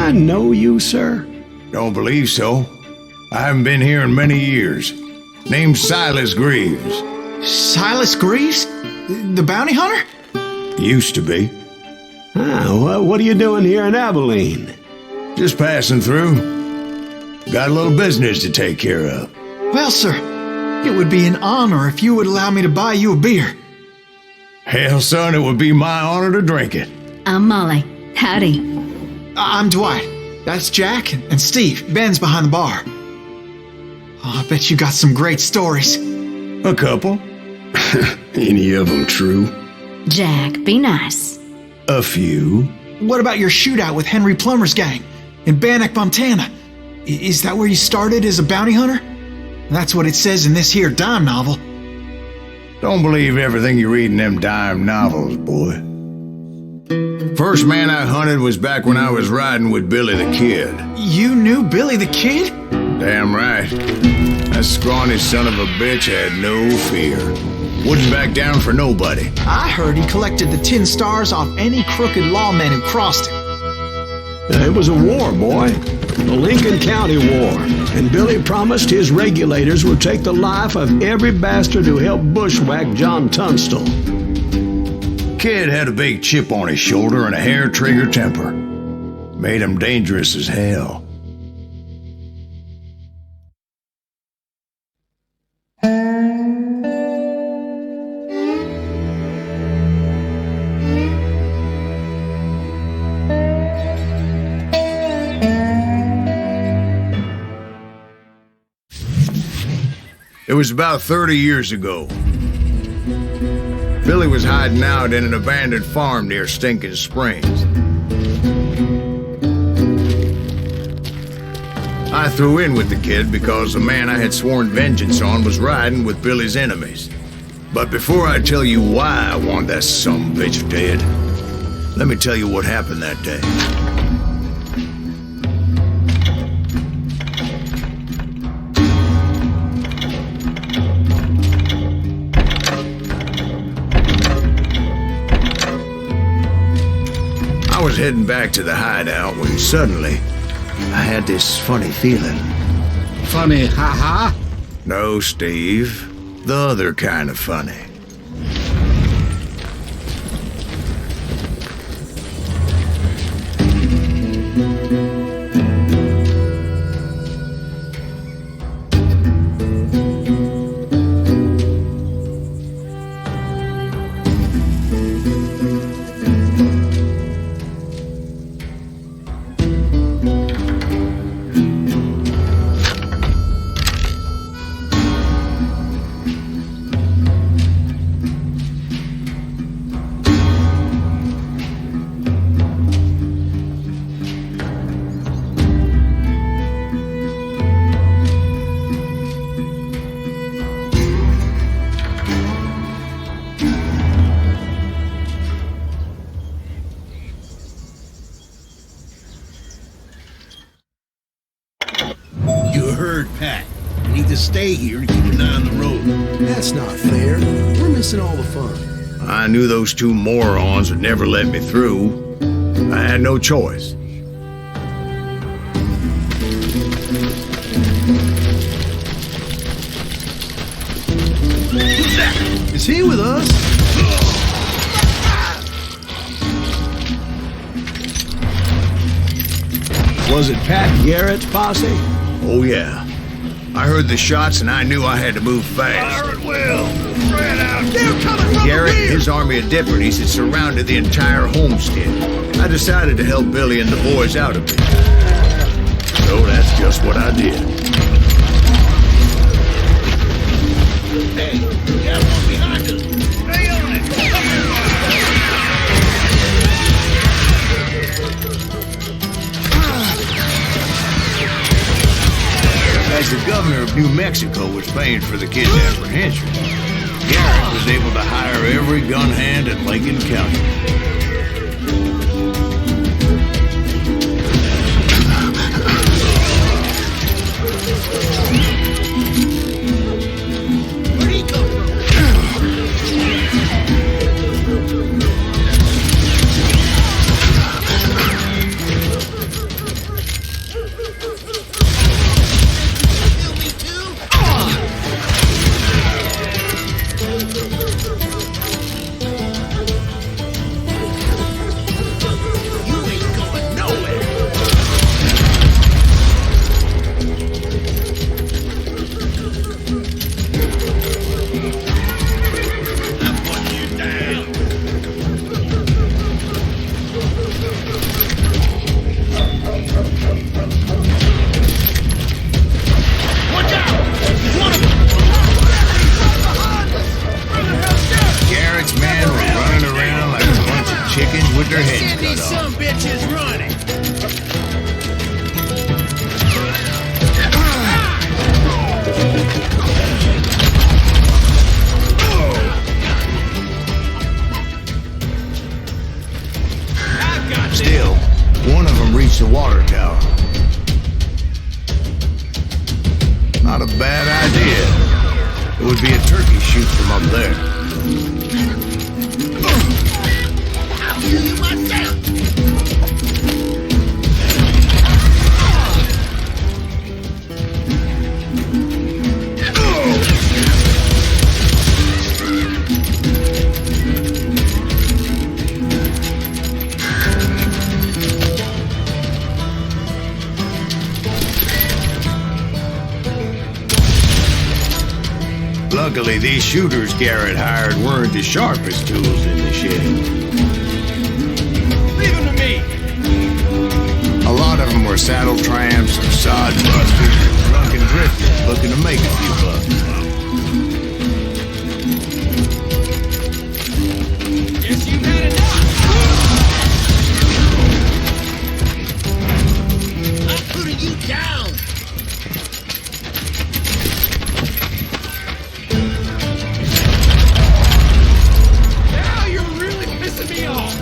I know you, sir? Don't believe so. I haven't been here in many years. Name's Silas Greaves. Silas Greaves? The bounty hunter? Used to be. Well, what are you doing here in Abilene? Just passing through. Got a little business to take care of. Well, sir, it would be an honor if you would allow me to buy you a beer. Hell, son, it would be my honor to drink it. I'm Molly. Howdy. I'm Dwight. That's Jack and Steve. Ben's behind the bar. Oh, I bet you got some great stories. A couple. Any of them true? Jack, be nice. A few. What about your shootout with Henry Plummer's gang in Bannock, Montana? Is that where you started as a bounty hunter? That's what it says in this here dime novel. Don't believe everything you read in them dime novels, boy. First man I hunted was back when I was riding with Billy the Kid. You knew Billy the Kid? Damn right. That scrawny son of a bitch had no fear. Wouldn't back down for nobody. I heard he collected the 10 stars off any crooked lawmen who crossed him. It was a war, boy. The Lincoln County War. And Billy promised his regulators would take the life of every bastard who helped bushwhack John Tunstall. Kid had a big chip on his shoulder and a hair-trigger temper. Made him dangerous as hell. It was about 30 years ago. Billy was hiding out in an abandoned farm near Stinking Springs. I threw in with the kid because the man I had sworn vengeance on was riding with Billy's enemies. But before I tell you why I want that sumbitch dead, let me tell you what happened that day. I was heading back to the hideout when suddenly I had this funny feeling. Funny, ha-ha? No, Steve. The other kind of funny. Stay here to keep an eye on the road. That's not fair. We're missing all the fun. I knew those two morons would never let me through. I had no choice. Who's that? Is he with us? Was it Pat Garrett's posse? Oh, yeah. I heard the shots and I knew I had to move fast. Fire at will! Spread out! They're coming from Garrett the and rear! his army of deputies had surrounded the entire homestead. I decided to help Billy and the boys out a bit. So that's just what I did. Hey, we got one behind us! Stay on it! As the governor of New Mexico was paying for the kid's apprehension, Garrett was able to hire every gun hand in Lincoln County. Where'd he come from? Not a bad idea. It would be a turkey shoot from up there. I'll kill you myself. Luckily, these shooters Garrett hired weren't the sharpest tools in the shed. Leave him to me. A lot of them were saddle tramps and sod busters and drunken drifters looking to make a few bucks. Guess you've had enough. I'm putting you down. Now you're really pissing me off.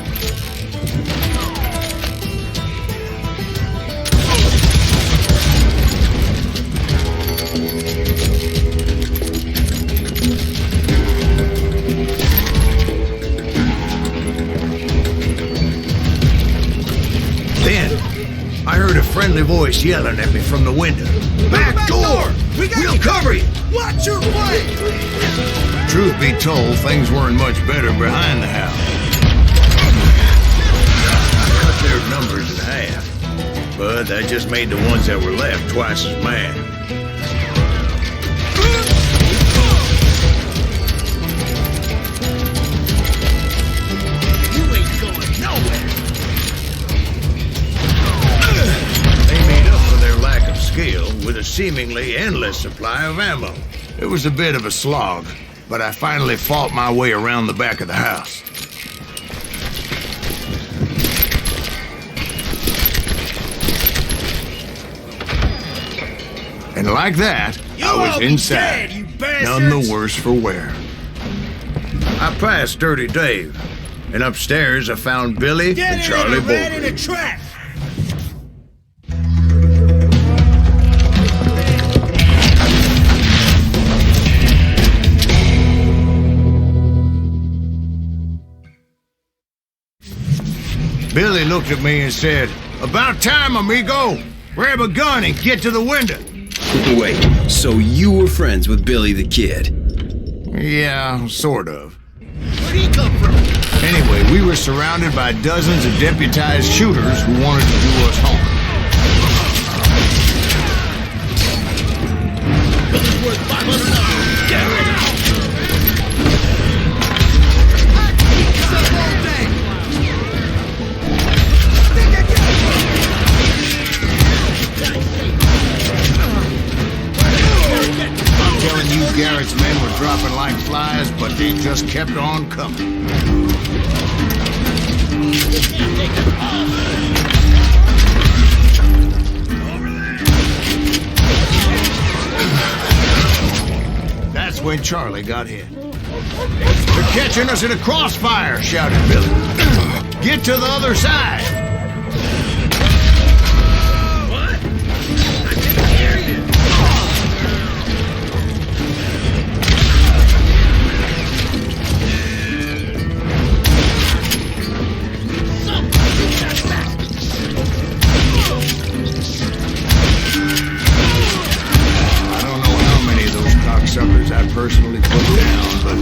Then, I heard a friendly voice yelling at me from the window. Back door! We'll cover you! Watch your way. Truth be told, things weren't much better behind the house. Cut their numbers in half, but that just made the ones that were left twice as mad. You ain't going nowhere. They made up for their lack of skill with a seemingly endless supply of ammo. It was a bit of a slog, but I finally fought my way around the back of the house. And like that, I was inside, none the worse for wear. I passed Dirty Dave, and upstairs I found Billy and Charlie Bolton. trap. Billy looked at me and said, "About time, amigo! Grab a gun and get to the window." Wait, so you were friends with Billy the Kid? Yeah, sort of. Where'd he come from? Anyway, we were surrounded by dozens of deputized shooters who wanted to do us harm. Billy's worth $500. Get rid of him. Telling you Garrett's men were dropping like flies, but they just kept on coming. That's when Charlie got hit. "They're catching us in a crossfire," shouted Billy. "Get to the other side." What? I didn't hear you. Suckers I personally put down, but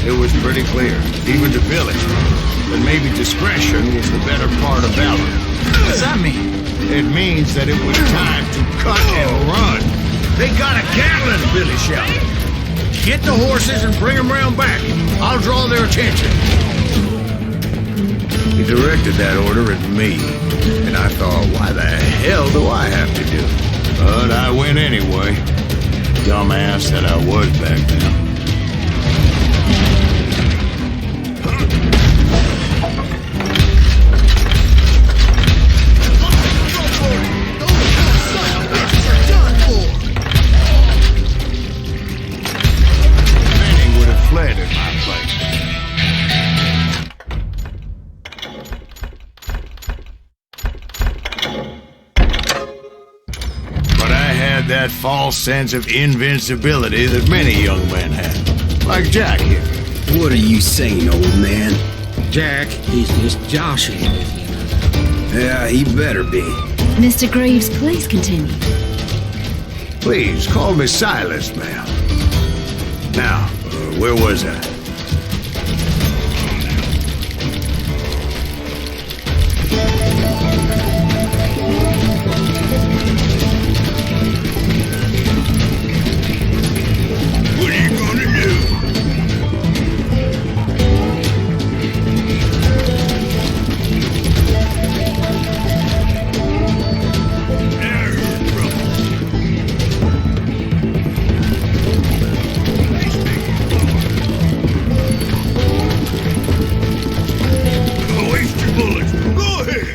it was pretty clear, even to Billy, that maybe discretion was the better part of valor. What does that mean? It means that it was time to cut and run. "They got a Gatling," Billy shouted. "Get the horses and bring them round back. I'll draw their attention." He directed that order at me, and I thought, why the hell do I have to do it? But I went anyway. Dumbass that I was back then. Many would have fled in my place. But I had that that false sense of invincibility that many young men have. Like Jack here. What are you saying, old man? Jack, he's just joshing with you. Yeah, he better be. Mr. Greaves, please continue. Please, call me Silas, ma'am. Now, where was I? What are you gonna do? Now you're in trouble. Go waste your bullets. Go ahead.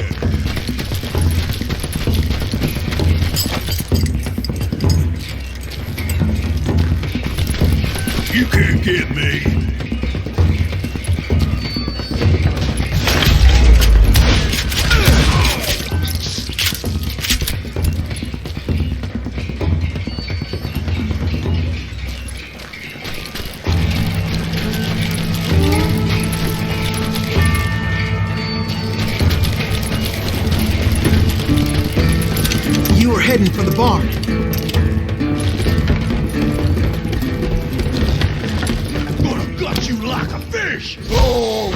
You can't get me. You were heading for the barn. I'm gonna gut you like a fish. Oh!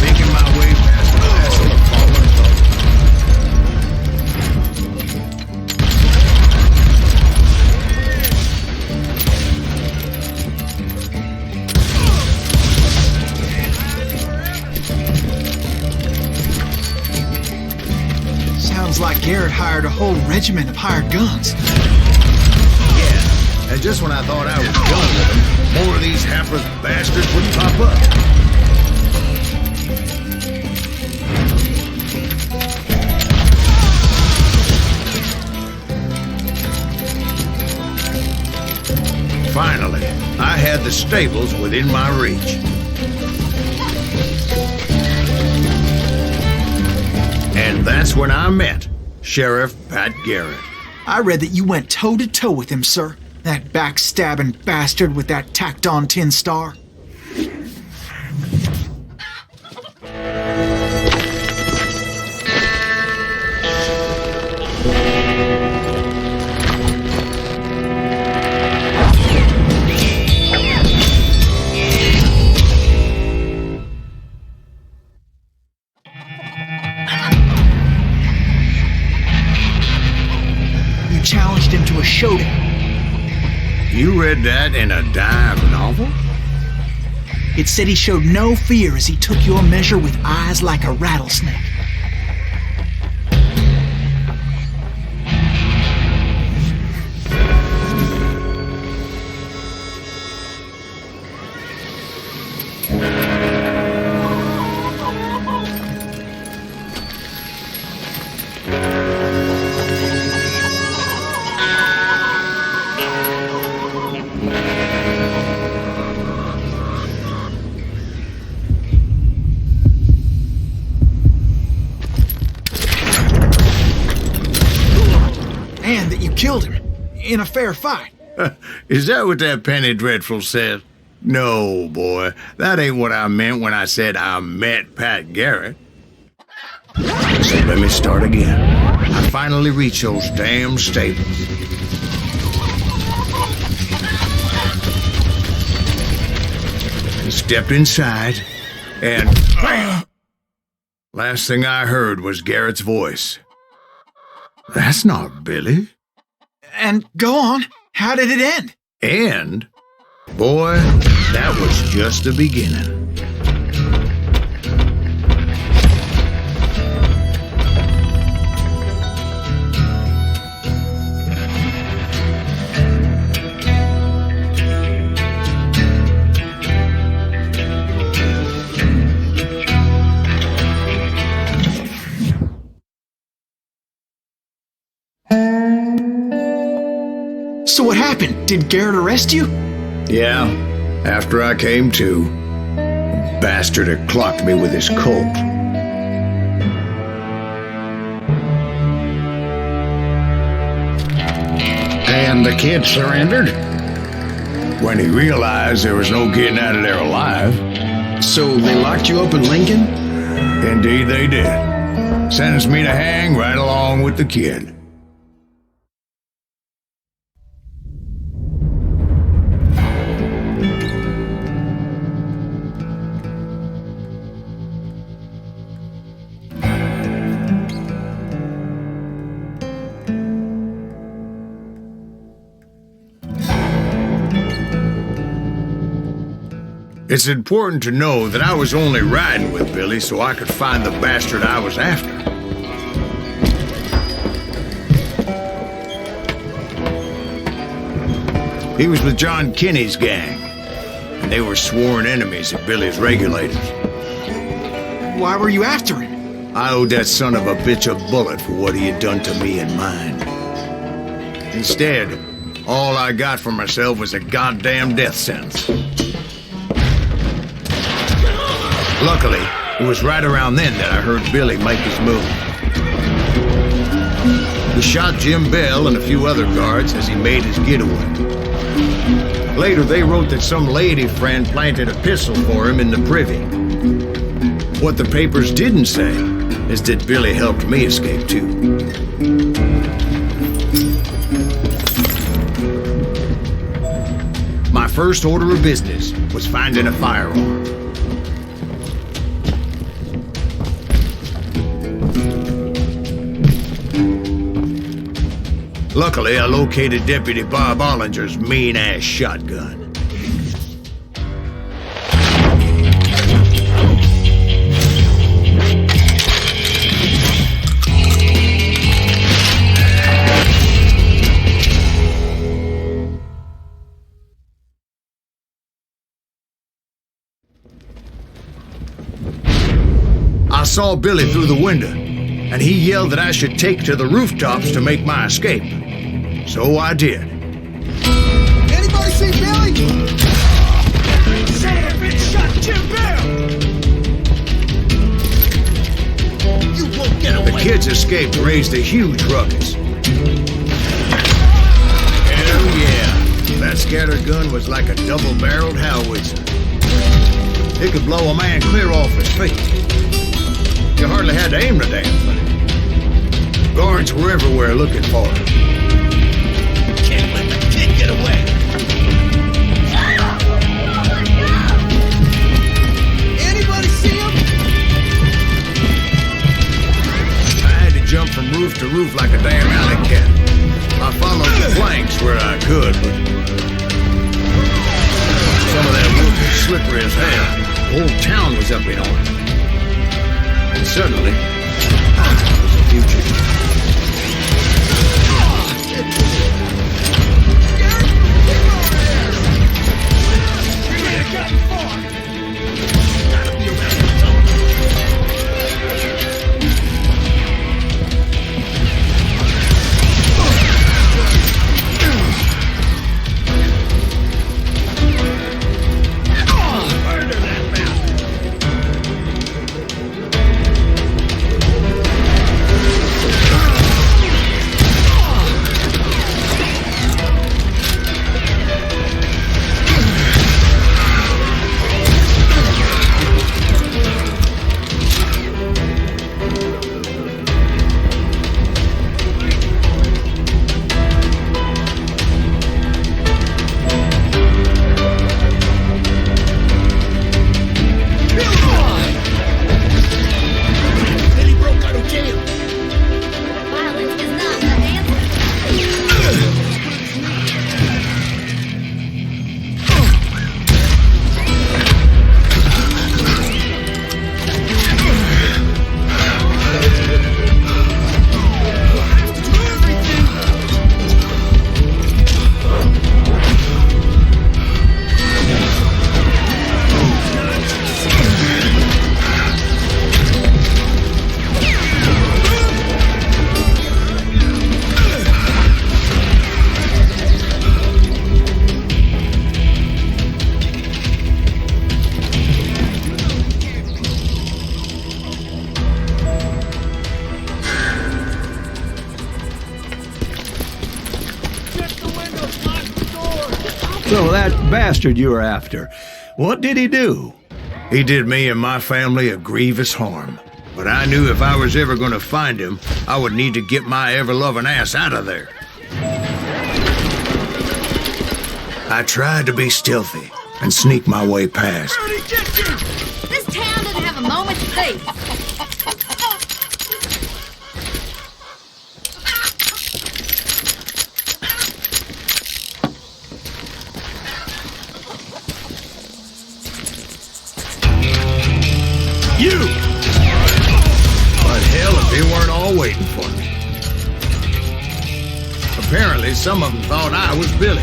Making my way past the vessel of fallen foe. Sounds like Garrett hired a whole regiment of hired guns. Yeah, and just when I thought I was done with them, more of these hapless bastards would pop up. Finally, I had the stables within my reach. And that's when I met Sheriff Pat Garrett. I read that you went toe-to-toe with him, sir. That backstabbing bastard with that tacked-on tin star. You challenged him to a showdown. You read that in a dime novel? It said he showed no fear as he took your measure with eyes like a rattlesnake. And that you killed him in a fair fight. Is that what that Penny Dreadful said? No, boy. That ain't what I meant when I said I met Pat Garrett. So let me start again. I finally reached those damn stables. Stepped inside, and last thing I heard was Garrett's voice. That's not Billy. And go on, how did it end? And, boy, that was just the beginning. So what happened? Did Garrett arrest you? Yeah, after I came to, the bastard had clocked me with his Colt. And the kid surrendered? When he realized there was no getting out of there alive. So they locked you up in Lincoln? Indeed they did. Sentenced me to hang right along with the kid. It's important to know that I was only riding with Billy so I could find the bastard I was after. He was with John Kinney's gang, and they were sworn enemies of Billy's regulators. Why were you after him? I owed that son of a bitch a bullet for what he had done to me and mine. Instead, all I got for myself was a goddamn death sentence. Luckily, it was right around then that I heard Billy make his move. He shot Jim Bell and a few other guards as he made his getaway. Later, they wrote that some lady friend planted a pistol for him in the privy. What the papers didn't say is that Billy helped me escape too. My first order of business was finding a firearm. Luckily, I located Deputy Bob Ollinger's mean-ass shotgun. I saw Billy through the window, and he yelled that I should take to the rooftops to make my escape. So I did. Anybody see Billy? Say a bitch shot Jim Bell! You won't get away! The kids' escape raised a huge ruckus. Hell yeah! That scatter gun was like a double-barreled howitzer. It could blow a man clear off his feet. You hardly had to aim the damn thing. Guards were everywhere looking for it. Can't let the kid get away! Anybody see him? I had to jump from roof to roof like a damn alley cat. I followed the flanks where I could, but some of that roof was slippery as hell. The whole town was up in arms. And suddenly, I was a fugitive. So that bastard you were after, what did he do? He did me and my family a grievous harm. But I knew if I was ever going to find him, I would need to get my ever-loving ass out of there. I tried to be stealthy and sneak my way past. This town doesn't have a moment's peace. You! But hell if they weren't all waiting for me. Apparently, some of them thought I was Billy.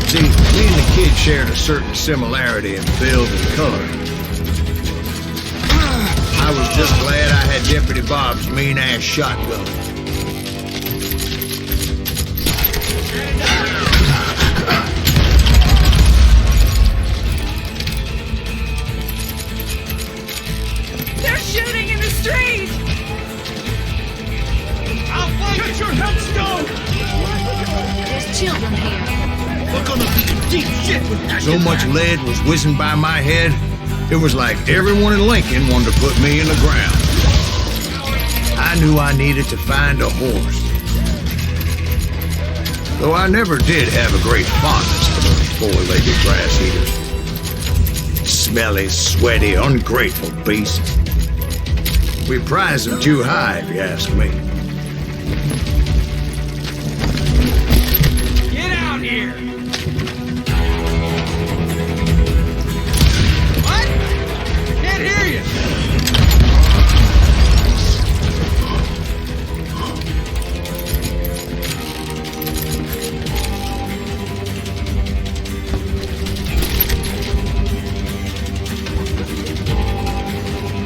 See, me and the kid shared a certain similarity in build and color. I was just glad I had Deputy Bob's mean-ass shotgun. They're shooting in the street! I'll find it! Your headstone! There's children here. We're gonna be in deep shit with that. So much lead was whizzing by my head, it was like everyone in Lincoln wanted to put me in the ground. I knew I needed to find a horse. Though I never did have a great fondness for those four-legged grass eaters. Smelly, sweaty, ungrateful beasts. We prize them too high, if you ask me. Get out here! What? Can't hear you!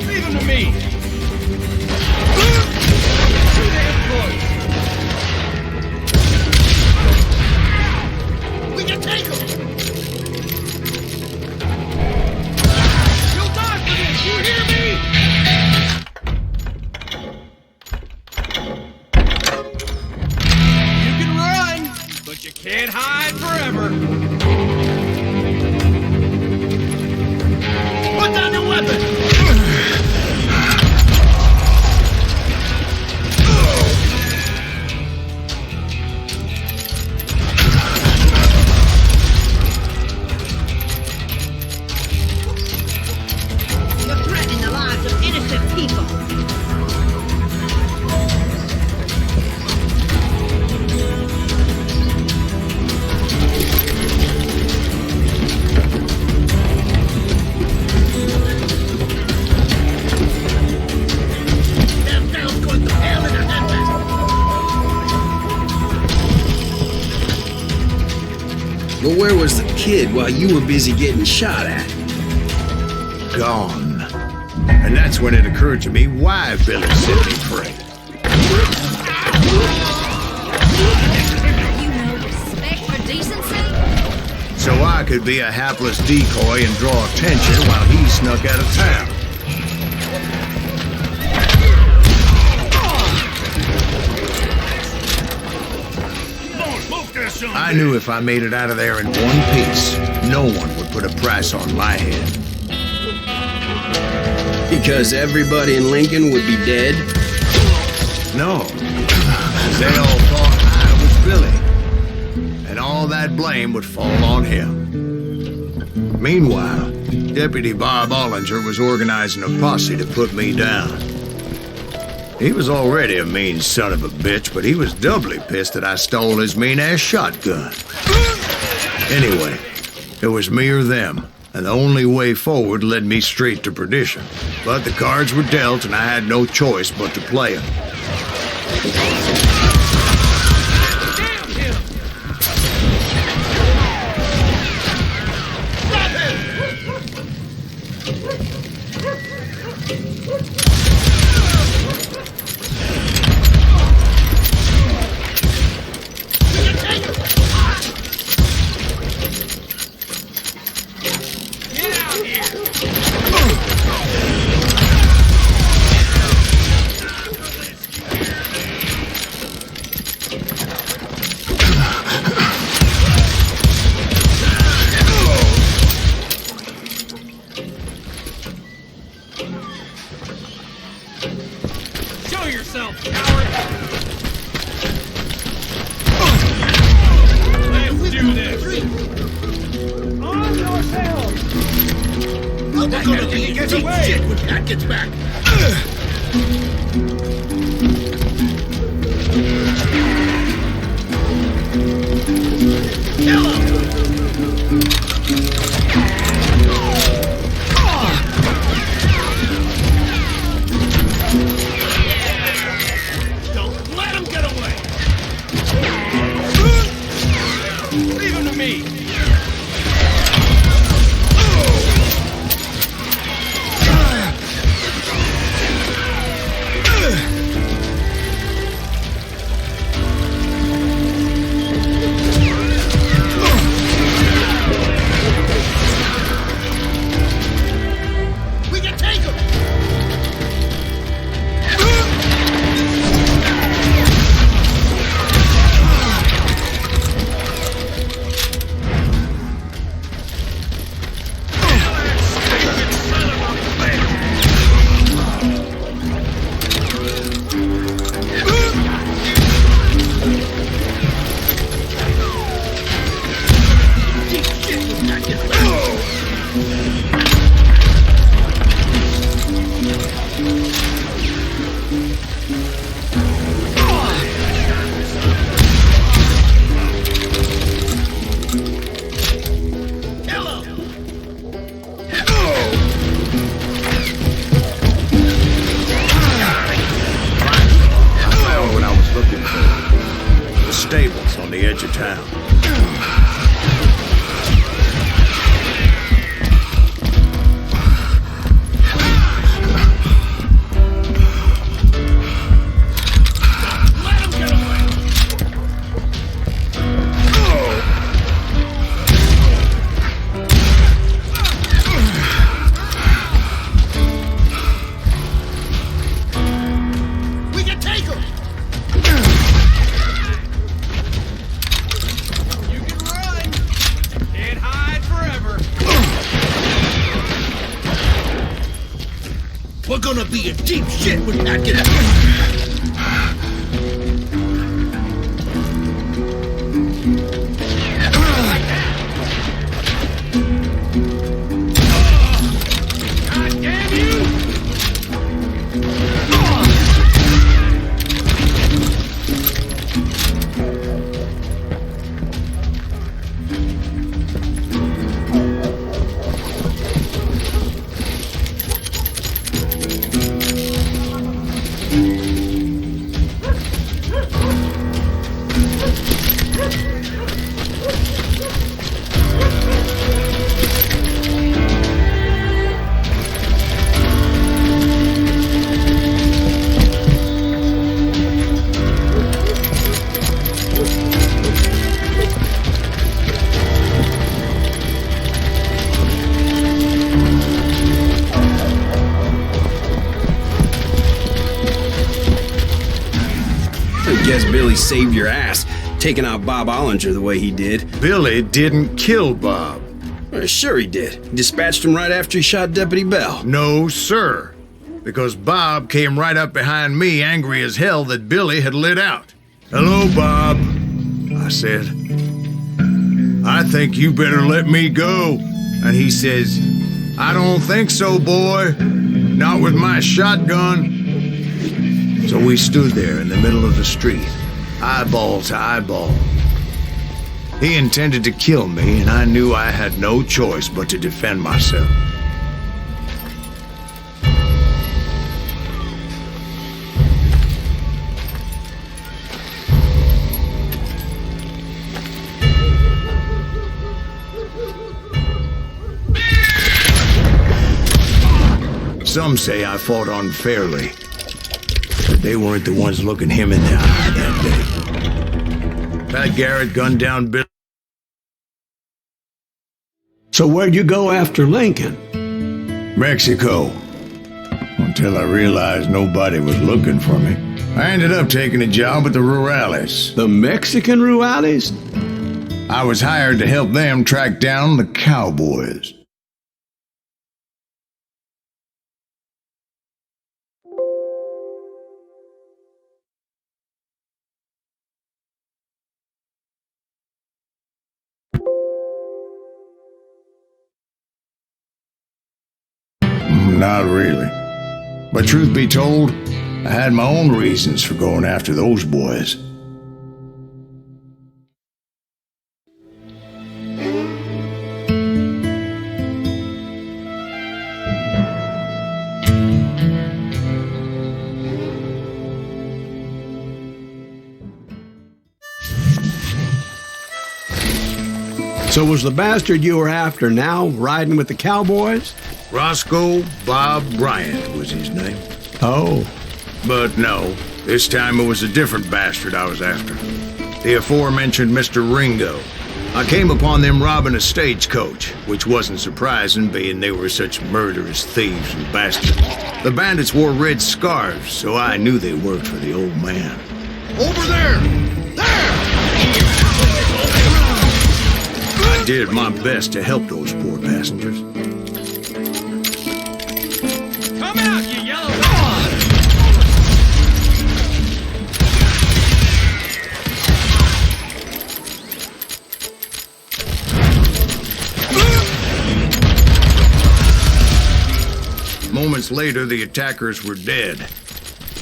Leave him to me! Too damn close! We can take him! You'll die for this, you hear me? You can run, but you can't hide forever. Put down your weapon! You're threatening the lives of innocent people. Them sounds going to hell in a handbasket. But where was the kid while you were busy getting shot at? Gone. And that's when it occurred to me why Billy set me free. You know respect for decency? So I could be a hapless decoy and draw attention while he snuck out of town. I knew if I made it out of there in one piece, no one would put a price on my head. Because everybody in Lincoln would be dead? No. They all thought I was Billy. And all that blame would fall on him. Meanwhile, Deputy Bob Ollinger was organizing a posse to put me down. He was already a mean son of a bitch, but he was doubly pissed that I stole his mean-ass shotgun. Anyway, it was me or them, and the only way forward led me straight to perdition. But the cards were dealt, and I had no choice but to play them. Damn him! Stop him! gonna be deep shit when Pat gets back. Kill him! Don't let him get away! Leave him to me! We can take him! Stables on the edge of town. Let him get away! We can take him! You can run! Can't hide forever! We're gonna be in deep shit when Pat gets back! God damn you! I guess Billy saved your ass, taking out Bob Ollinger the way he did. Billy didn't kill Bob. Well, sure he did. He dispatched him right after he shot Deputy Bell. No, sir. Because Bob came right up behind me, angry as hell that Billy had lit out. Hello, Bob, I said. I think you better let me go. And he says, I don't think so, boy. Not with my shotgun. So we stood there in the middle of the street, eyeball to eyeball. He intended to kill me, and I knew I had no choice but to defend myself. Some say I fought unfairly, but they weren't the ones looking him in the eye that day. Pat Garrett gunned down Bill. So where'd you go after Lincoln? Mexico. Until I realized nobody was looking for me. I ended up taking a job at the Rurales. The Mexican Rurales? I was hired to help them track down the cowboys. Not really. But truth be told, I had my own reasons for going after those boys. So was the bastard you were after now riding with the cowboys? Roscoe Bob Bryant was his name. Oh. But no, this time it was a different bastard I was after. The aforementioned Mr. Ringo. I came upon them robbing a stagecoach, which wasn't surprising, being they were such murderous thieves and bastards. The bandits wore red scarves, so I knew they worked for the old man. Over there! There! I did my best to help those poor passengers. Come out, you yellow Moments later, the attackers were dead,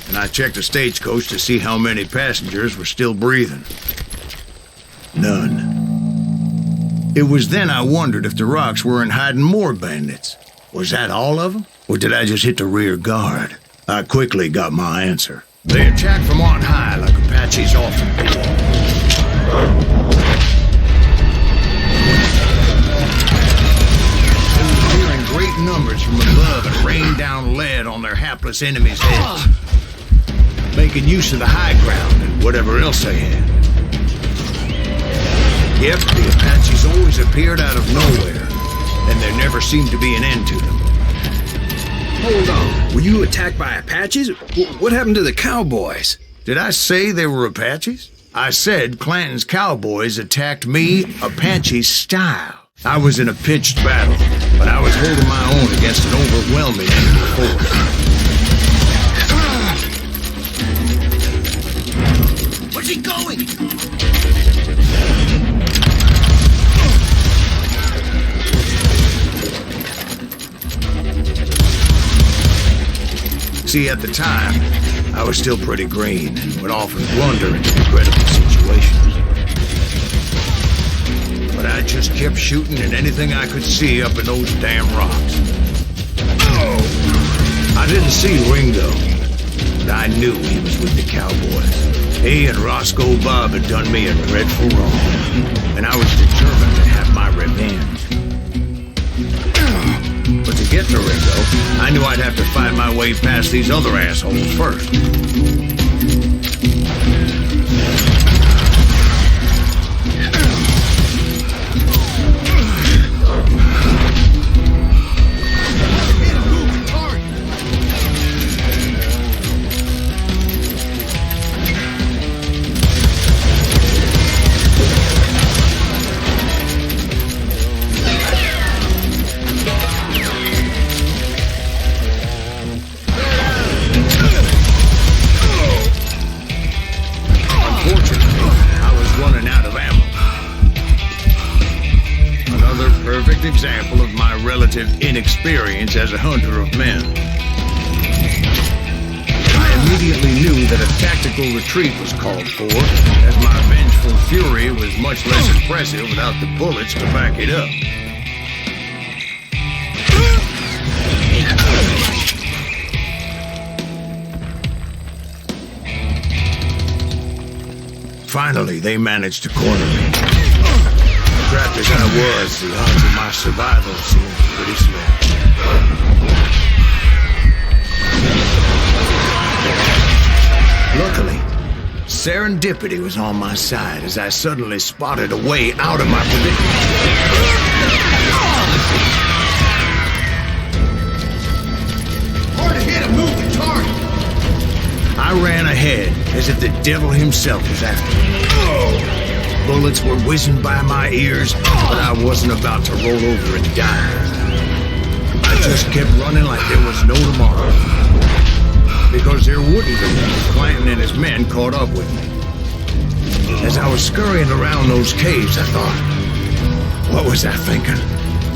and I checked the stagecoach to see how many passengers were still breathing. None. It was then I wondered if the rocks weren't hiding more bandits. Was that all of them? Or did I just hit the rear guard? I quickly got my answer. They attacked from on high like Apaches often do. They were clearing great numbers from above and rained down lead on their hapless enemies' heads, making use of the high ground and whatever else they had. Yep, the Apaches always appeared out of nowhere, and there never seemed to be an end to them. Hold on. Were you attacked by Apaches? What happened to the cowboys? Did I say they were Apaches? I said Clanton's cowboys attacked me Apache style. I was in a pitched battle, but I was holding my own against an overwhelming enemy force. Where's he going? See, at the time, I was still pretty green and would often blunder into incredible situations. But I just kept shooting at anything I could see up in those damn rocks. I didn't see Ringo, but I knew he was with the cowboys. He and Roscoe Bob had done me a dreadful wrong, and I was determined to have my revenge. But to get to Ringo, I knew I'd have to fight my way past these other assholes first. Example of my relative inexperience as a hunter of men. I immediately knew that a tactical retreat was called for, as my vengeful fury was much less impressive without the bullets to back it up. Finally, they managed to corner me. Trapped as I was, the odds of my survival seemed pretty slim. Luckily, serendipity was on my side as I suddenly spotted a way out of my predicament. Hard to hit a moving target. I ran ahead as if the devil himself was after me. Bullets were whizzing by my ears, but I wasn't about to roll over and die. I just kept running like there was no tomorrow. Because there wouldn't be if Clanton and his men caught up with me. As I was scurrying around those caves, I thought, what was I thinking?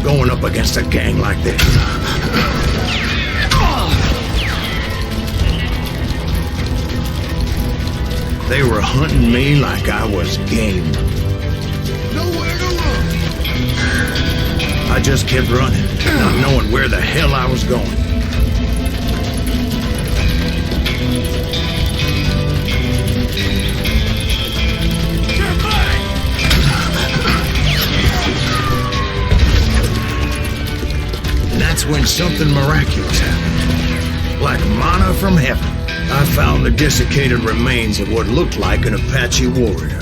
Going up against a gang like this? They were hunting me like I was game. Nowhere to run. I just kept running, not knowing where the hell I was going. And that's when something miraculous happened. Like manna from heaven, I found the desiccated remains of what looked like an Apache warrior.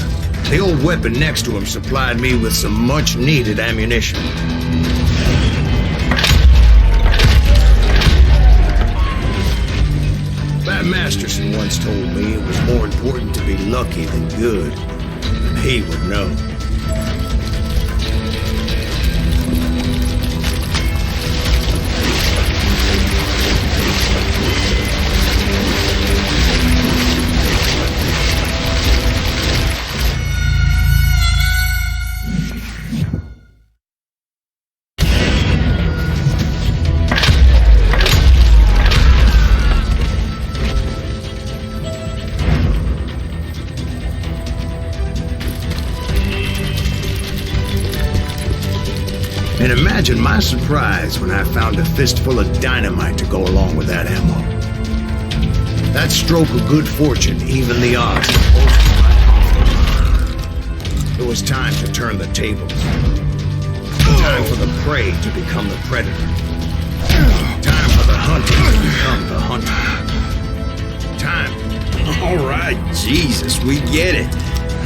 The old weapon next to him supplied me with some much-needed ammunition. Pat Masterson once told me it was more important to be lucky than good, and he would know. And imagine my surprise when I found a fistful of dynamite to go along with that ammo. That stroke of good fortune evened the odds. It was time to turn the tables. Time for the prey to become the predator. Time for the hunter to become the hunter. Time. All right, Jesus, we get it.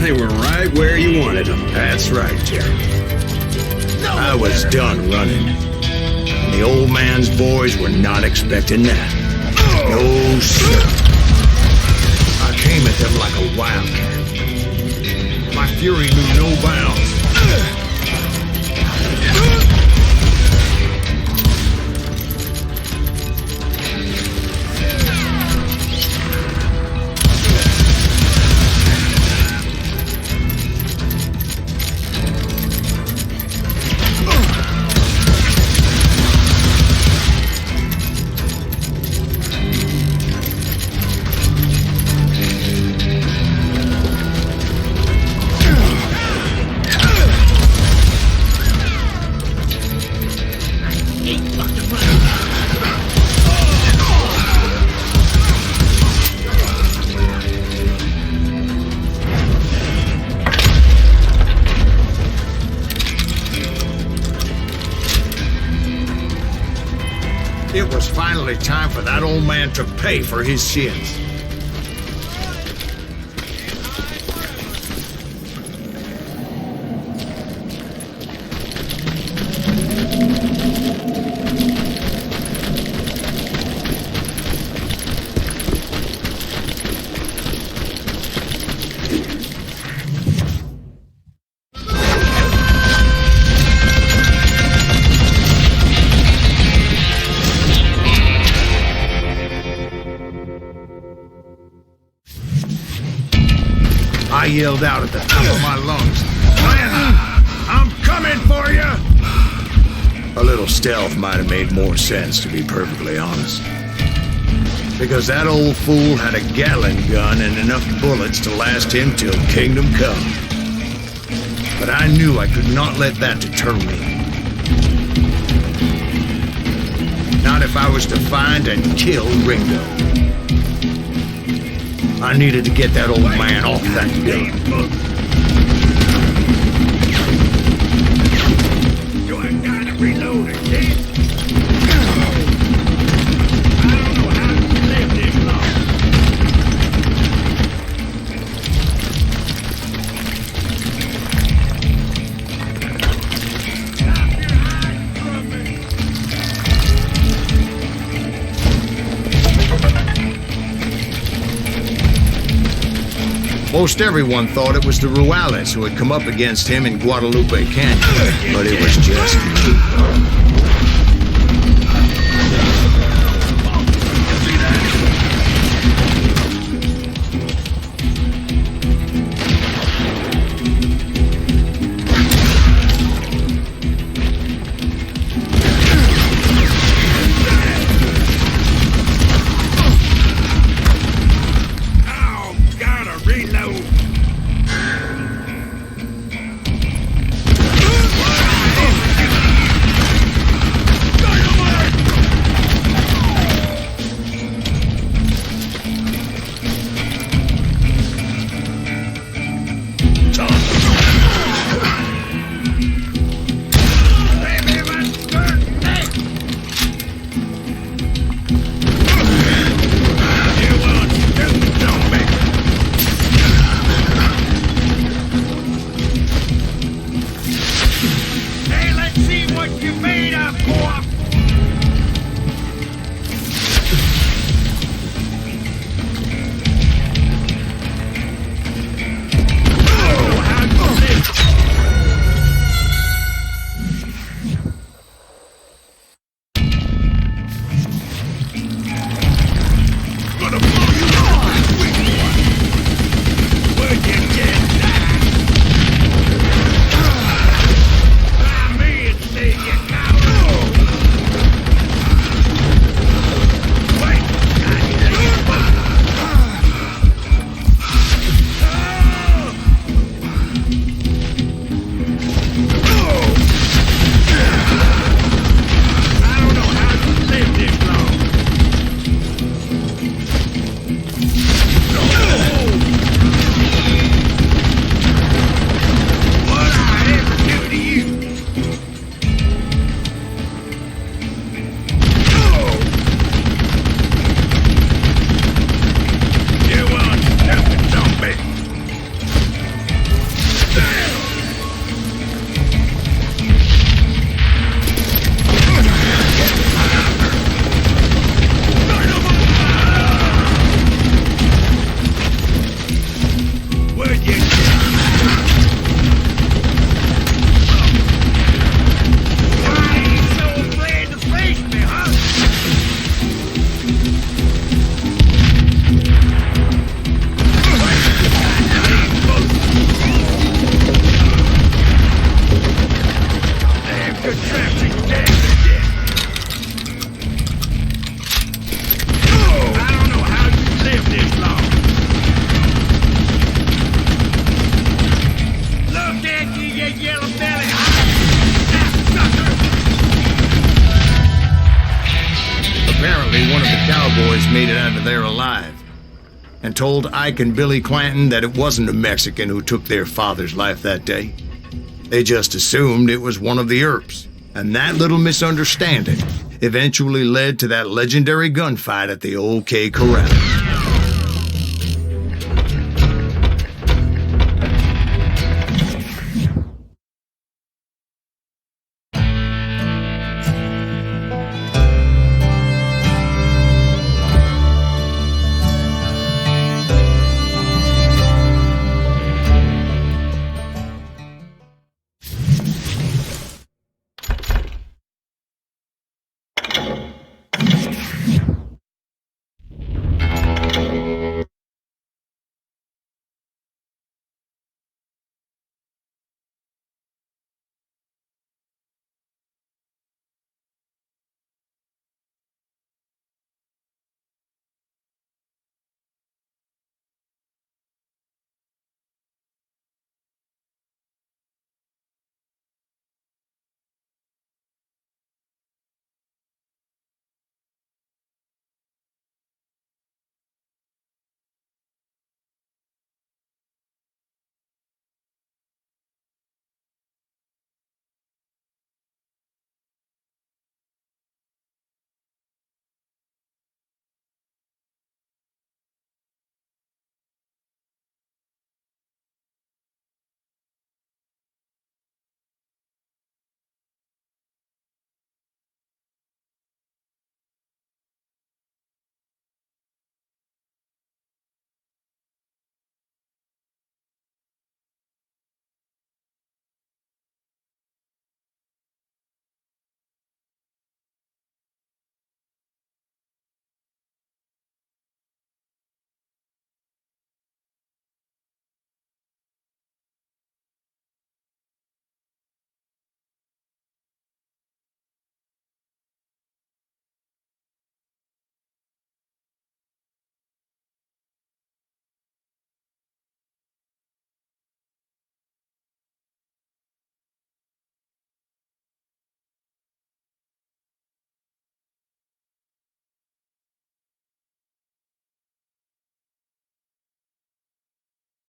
They were right where you wanted them. That's right, Jerry. I was done running. And the old man's boys were not expecting that. No, sir. I came at them like a wildcat. My fury knew no bounds. It was finally time for that old man to pay for his sins. I yelled out at the top of my lungs, "Clanton, I'm coming for you!" A little stealth might have made more sense, to be perfectly honest. Because that old fool had a Gatling gun and enough bullets to last him till Kingdom Come. But I knew I could not let that deter me. Not if I was to find and kill Ringo. I needed to get that old man off that gun. You ain't got to reload it, kid. I don't know how you live this long. Stop your hiding from me. Most everyone thought it was the Ruales who had come up against him in Guadalupe Canyon, but it was just me. Oh, gotta reload. see what you're made of, boy. Made it out of there alive and told Ike and Billy Clanton that it wasn't a Mexican who took their father's life that day. They just assumed it was one of the Earps, and that little misunderstanding eventually led to that legendary gunfight at the OK Corral.